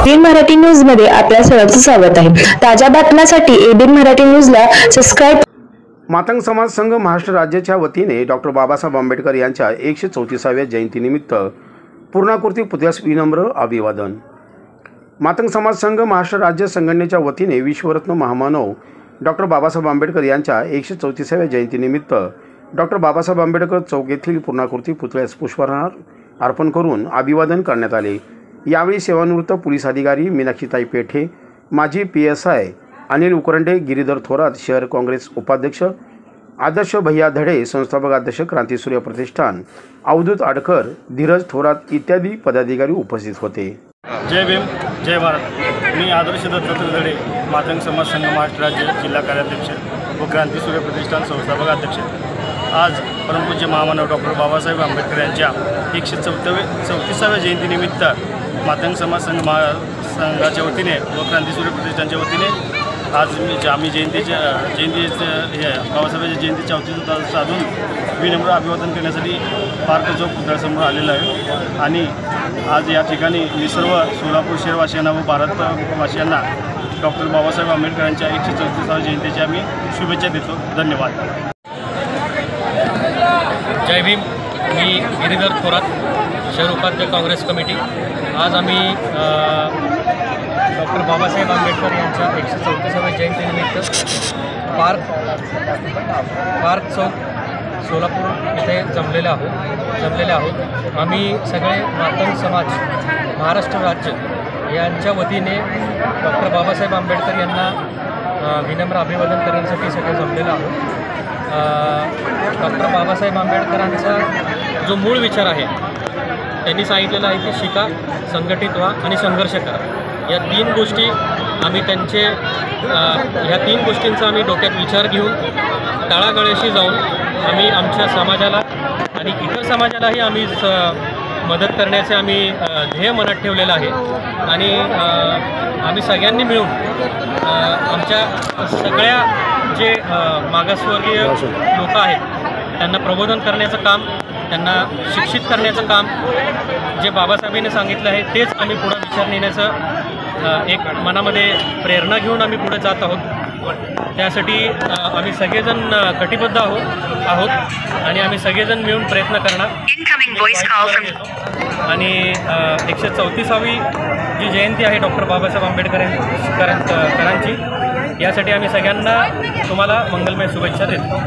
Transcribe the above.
ABN Marathi news मध्ये आपल्या सर्वांचं स्वागत आहे। ताज्या बातम्यांसाठी एबीएन मराठी न्यूजला सबस्क्राइब। मातंग समाज संघ महाराष्ट्र राज्याच्या वतीने डॉक्टर बाबासाहेब आंबेडकर यांच्या 134व्या जयंतीनिमित्त पूर्णाकृती पुतळ्यास विनम्र अभिवादन। मातंग समाज संघ महाराष्ट्र राज्य संघटनेच्या वतीने विश्वरत्न महामानव डॉक्टर बाबासाहेब आंबेडकर यांच्या 134व्या जयंतीनिमित्त डॉक्टर बाबासाहेब आंबेडकर चौक येथील पूर्णाकृती पुतळ्यास पुष्पहार अर्पण करून अभिवादन करण्यात आले। यावेळी सेवानिवृत्त पोलीस अधिकारी मीनाक्षीताई पेठे, माजी PSI अनिल उकरंडे, गिरीधर थोरात, शहर काँग्रेस उपाध्यक्ष आदर्श भैया धडे, संस्थापक अध्यक्ष क्रांतीसूर्य प्रतिष्ठान अवधूत आडकर, धीरज थोरात इत्यादी पदाधिकारी उपस्थित होते। जय भीम, जय भारत। मी आदर्श दत्तात्रय धडे, मातंग समाज संघ महाराष्ट्र राज्य जिल्हा कार्याध्यक्ष व क्रांतीसूर्य प्रतिष्ठान संस्थापक अध्यक्ष। आज परमपूज्य महामानव डॉक्टर बाबासाहेब आंबेडकर यांच्या 134व्या जयंतीनिमित्त मातंग समाज संघाच्या वतीने व क्रांतीसूर्य प्रतिष्ठानच्या वतीने आज आम्ही बाबासाहेबांच्या जयंतीच्या औचित्य साधून विनम्र अभिवादन करण्यासाठी पार्क चौक पुतळ्यासमोर आलेलो आहे। आणि आज या ठिकाणी मी सर्व सोलापूर शहरवासियांना व भारतवासियांना डॉक्टर बाबासाहेब आंबेडकरांच्या 134व्या जयंतीच्या आम्ही शुभेच्छा देतो। धन्यवाद। जय भीम, मी गिरीधर थोरात, शहर उपाध्यक्ष काँग्रेस कमिटी। आज आम्ही डॉक्टर बाबासाहेब आंबेडकर यांच्या 134व्या जयंतीनिमित्त पार्क चौक सोलापूर इथे जमलेले आहोत। आम्ही सगळे मातंग समाज महाराष्ट्र राज्य यांच्या वतीने डॉक्टर बाबासाहेब आंबेडकर यांना विनम्र अभिवादन करण्यासाठी सगळे जमलेलो आहोत। डॉक्टर बाबासाहेब आंबेडकरांचा जो मूळ विचार आहे, त्यांनी सांगितलेलं आहे की शिका, संघटित व्हा आणि संघर्ष करा। या तीन गोष्टी आम्ही ह्या तीन गोष्टींचा आम्ही डोक्यात विचार घेऊन तळागाळाशी जाऊन आम्ही आमच्या समाजाला आणि इतर समाजालाही आम्ही मदत करण्याचे आम्ही ध्येय मनात ठेवलेलं आहे। आणि आम्ही सगळ्यांनी मिळून आमच्या सगळ्या जे मागासवर्गीय लोक आहेत त्यांना प्रबोधन करण्याचं काम, त्यांना शिक्षित करण्याचं काम, जे बाबासाहेबांनी सांगितलं आहे तेच आम्ही पुढे विचार नेण्याचं एक मनामध्ये प्रेरणा घेऊन आम्ही पुढे जात आहोत। त्यासाठी आम्ही सगळेजण कटिबद्ध आहोत आणि आम्ही सगळेजण मिळून प्रयत्न करणार। आणि 134वी जी जयंती आहे डॉक्टर बाबासाहेब आंबेडकरांची, यासाठी आम्ही सगळ्यांना तुम्हाला मंगलमय शुभेच्छा देतो।